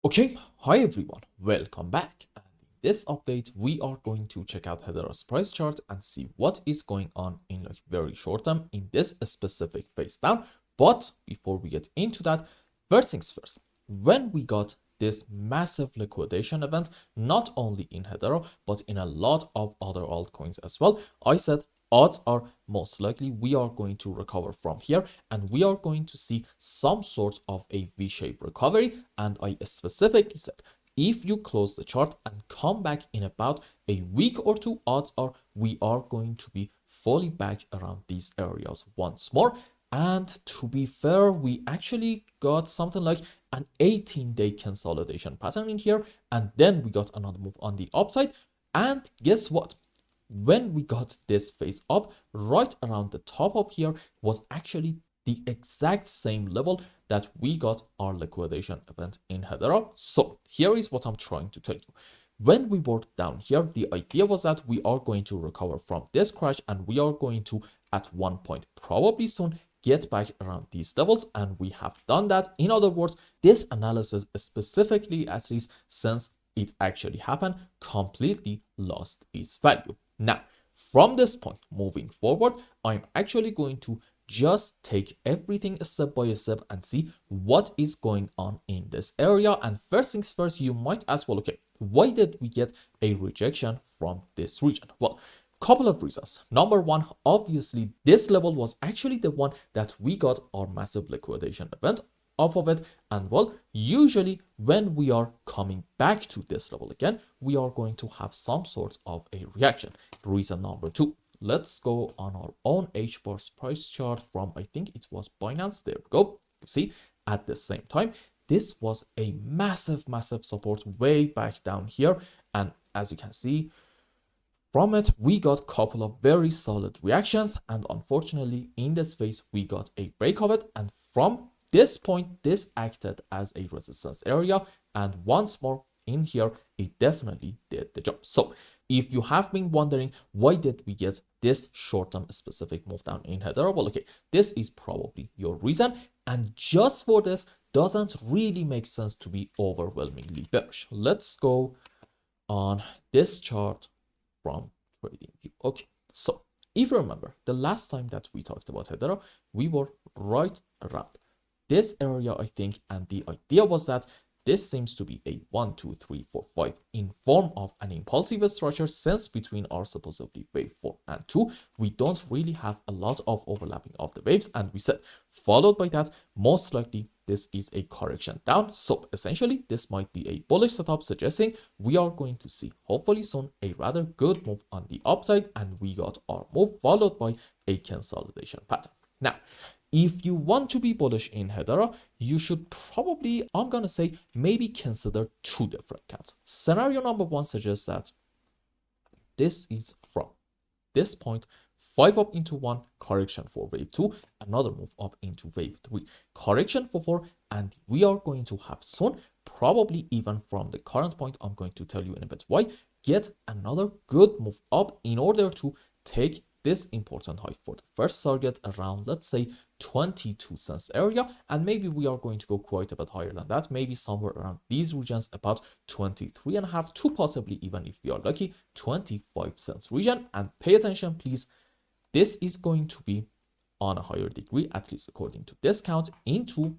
Okay, hi everyone, welcome back. And in this update, we are going to check out Hedera's price chart and see what is going on in like very short term in this specific phase down. But before we get into that, first things first, when we got this massive liquidation event, not only in Hedera, but in a lot of other altcoins as well, I said odds are most likely we are going to recover from here and we are going to see some sort of a V-shaped recovery. And I specifically said if you close the chart and come back in about a week or two, odds are we are going to be fully back around these areas once more. And to be fair, we actually got something like an 18-day consolidation pattern in here, and then we got another move on the upside. And guess what? When we got this phase up, right around the top of here was actually the exact same level that we got our liquidation event in Hedera. So here is what I'm trying to tell you. When we were down here, the idea was that we are going to recover from this crash and we are going to, at one point, probably soon, get back around these levels, and we have done that. In other words, this analysis, specifically at least since it actually happened, completely lost its value. Now, from this point moving forward, I'm actually going to just take everything step by step and see what is going on in this area. And first things first, you might ask, well, okay, why did we get a rejection from this region? Well, couple of reasons. Number one, obviously this level was actually the one that we got our massive liquidation event off of it, and well, usually when we are coming back to this level again, we are going to have some sort of a reaction. Reason number two, let's go on our own HBAR's price chart from, I think it was Binance. There we go. You see, at the same time, this was a massive support way back down here, and as you can see from it, we got a couple of very solid reactions, and unfortunately in this phase we got a break of it, and from this point this acted as a resistance area, and once more in here it definitely did the job. So if you have been wondering why did we get this short-term specific move down in Hedera, well, okay, this is probably your reason, and just for this doesn't really make sense to be overwhelmingly bearish. Let's go on this chart from TradingView. Okay, so if you remember the last time that we talked about Hedera, we were right around this area, I think, and the idea was that this seems to be a 1, 2, 3, 4, 5 in form of an impulsive structure, since between our supposedly wave 4 and 2, we don't really have a lot of overlapping of the waves, and we said followed by that, most likely this is a correction down. So essentially this might be a bullish setup, suggesting we are going to see hopefully soon a rather good move on the upside, and we got our move followed by a consolidation pattern. Now, if you want to be bullish in Hedera, you should probably, I'm gonna say, maybe consider two different counts. Scenario number one suggests that this is from this point 5 up into 1, correction for wave 2, another move up into wave 3, correction for 4, and we are going to have soon, probably even from the current point, I'm going to tell you in a bit why, get another good move up in order to take this important high for the first target around, let's say, 22 cents area, and maybe we are going to go quite a bit higher than that, maybe somewhere around these regions, about 23.5 to possibly, even if we are lucky, 25 cents region. And pay attention please, this is going to be on a higher degree, at least according to this count, into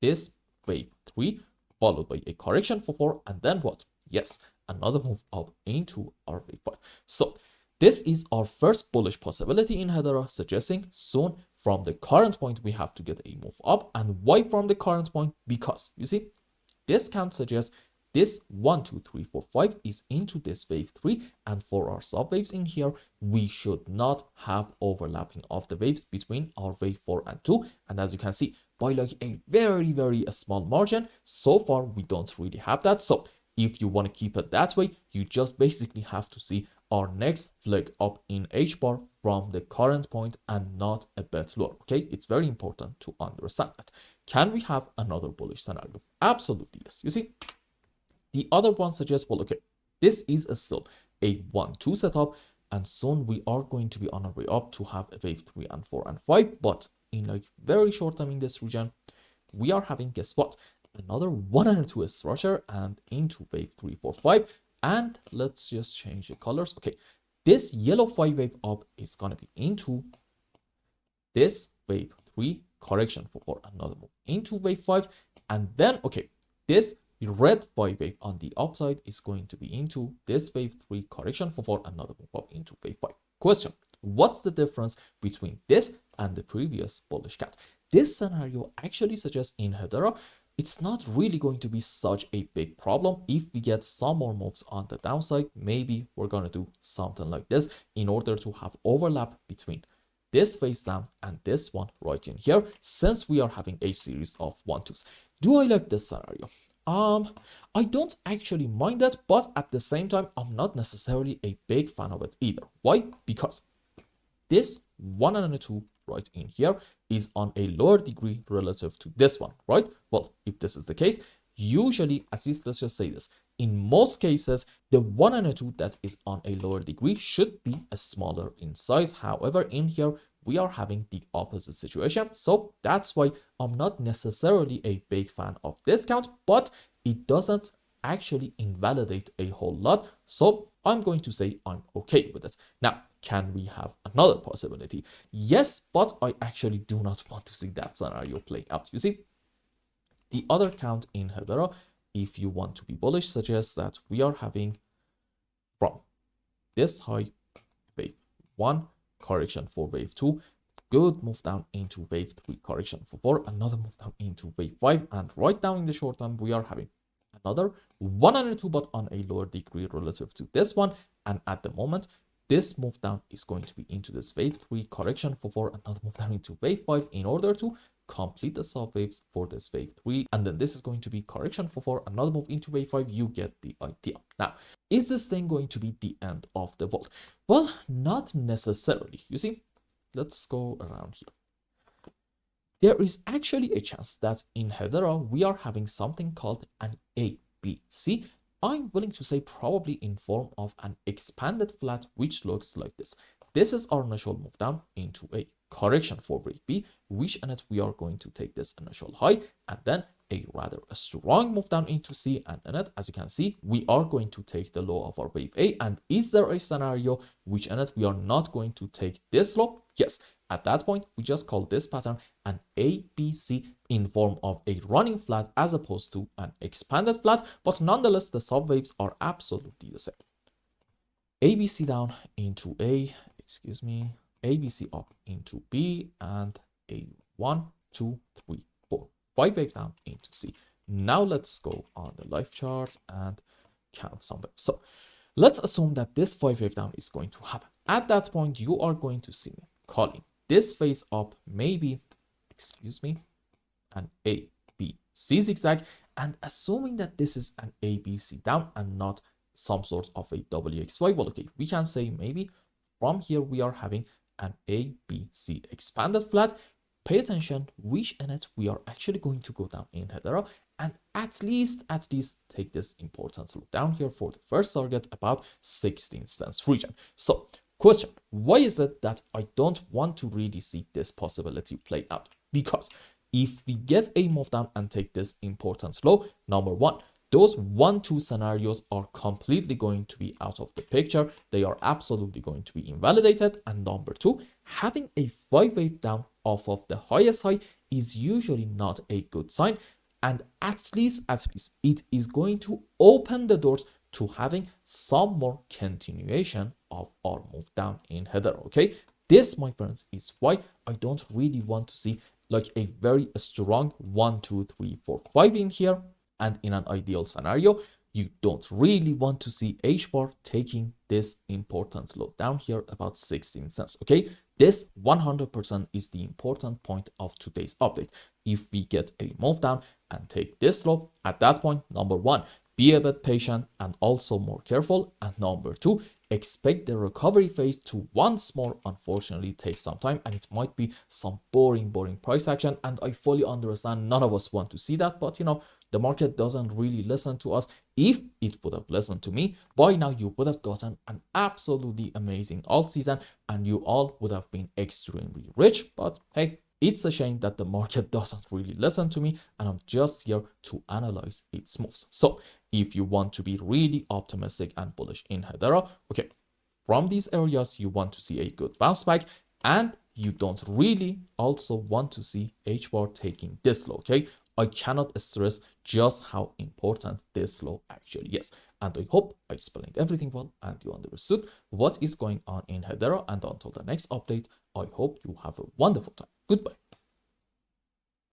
this wave 3, followed by a correction for 4, and then what? Yes, another move up into our wave 5. So this is our first bullish possibility in Hedera, suggesting soon from the current point we have to get a move up. And why from the current point? Because you see, this count suggests this 1, 2, 3, 4, 5 is into this wave 3, and for our sub waves in here, we should not have overlapping of the waves between our wave 4 and 2. And as you can see, by like a very small margin, so far we don't really have that. So if you want to keep it that way, you just basically have to see our next flag up in HBAR from the current point and not a bit lower. Okay, it's very important to understand that. Can we have another bullish scenario? Absolutely yes. You see, the other one suggests, well, okay, this is still a 1-2 setup, and soon we are going to be on our way up to have a wave 3 and 4 and 5, but in like very short time in this region, we are having, guess what, another 102 structure and into wave 3, 4, 5. And let's just change the colors. Okay, this yellow 5 wave up is going to be into this wave 3 correction for another move into wave 5. And then, okay, this red 5 wave on the upside is going to be into this wave 3 correction for another move up into wave 5. Question: what's the difference between this and the previous bullish cat? This scenario actually suggests in Hedera it's not really going to be such a big problem. If we get some more moves on the downside, maybe we're going to do something like this in order to have overlap between this face down and this one right in here, since we are having a series of 1-2s. Do I like this scenario? I don't actually mind that, but at the same time, I'm not necessarily a big fan of it either. Why? Because this 1 and 2 right in here is on a lower degree relative to this one, right? Well, if this is the case, usually, at least let's just say this, in most cases, the 1 and 2 that is on a lower degree should be a smaller in size. However, in here, we are having the opposite situation. So that's why I'm not necessarily a big fan of this count, but it doesn't actually invalidate a whole lot. So I'm going to say I'm okay with it. Now, can we have another possibility? Yes, but I actually do not want to see that scenario play out. You see, the other count in Hedera, if you want to be bullish, suggests that we are having from this high wave 1 correction for wave 2, good move down into wave 3 correction for 4, another move down into wave 5, and right now in the short term we are having another 1 and 2 but on a lower degree relative to this one. And at the moment, this move down is going to be into this wave 3 correction for 4, another move down into wave 5 in order to complete the sub waves for this wave 3, and then this is going to be correction for 4, another move into wave 5. You get the idea. Now, is this thing going to be the end of the vault? Well, not necessarily. You see, let's go around here. There is actually a chance that in Hedera we are having something called an ABC. I'm willing to say probably in form of an expanded flat, which looks like this. This is our initial move down into a correction for wave B, which in it we are going to take this initial high and then a rather strong move down into C, and in it, as you can see, we are going to take the low of our wave A. And is there a scenario which in it we are not going to take this low? Yes. At that point, we just call this pattern an ABC in form of a running flat as opposed to an expanded flat, but nonetheless, the subwaves are absolutely the same. ABC down into A, excuse me, ABC up into B, and a 1, 2, 3, 4, 5 wave down into C. Now let's go on the live chart and count some waves. So let's assume that this 5 wave down is going to happen. At that point, you are going to see me calling this phase up, maybe, excuse me, an ABC zigzag, and assuming that this is an ABC down and not some sort of a WXY, well, okay, we can say maybe from here we are having an ABC expanded flat. Pay attention, which in it we are actually going to go down in Hedera and at least take this important look down here for the first target about 16 cents region. So question, why is it that I don't want to really see this possibility play out? Because if we get a move down and take this important low, number one, those 1-2 scenarios are completely going to be out of the picture. They are absolutely going to be invalidated. And number two, having a 5 wave down off of the highest high is usually not a good sign. And at least it is going to open the doors to having some more continuation of our move down in Hedera. Okay, this, my friends, is why I don't really want to see like a very strong 1, 2, 3, 4, 5 in here. And in an ideal scenario, you don't really want to see HBAR taking this important low down here about 16 cents. Okay, this 100% is the important point of today's update. If we get a move down and take this low, at that point, number one, be a bit patient and also more careful. And number two, expect the recovery phase to once more unfortunately take some time, and it might be some boring price action. And I fully understand none of us want to see that, but you know, the market doesn't really listen to us. If it would have listened to me, by now you would have gotten an absolutely amazing alt season and you all would have been extremely rich. But hey, It's a shame that the market doesn't really listen to me, and I'm just here to analyze its moves. So if you want to be really optimistic and bullish in Hedera, okay, from these areas, you want to see a good bounce back, and you don't really also want to see HBAR taking this low, okay? I cannot stress just how important this low actually is. And I hope I explained everything well and you understood what is going on in Hedera. And until the next update, I hope you have a wonderful time. Goodbye.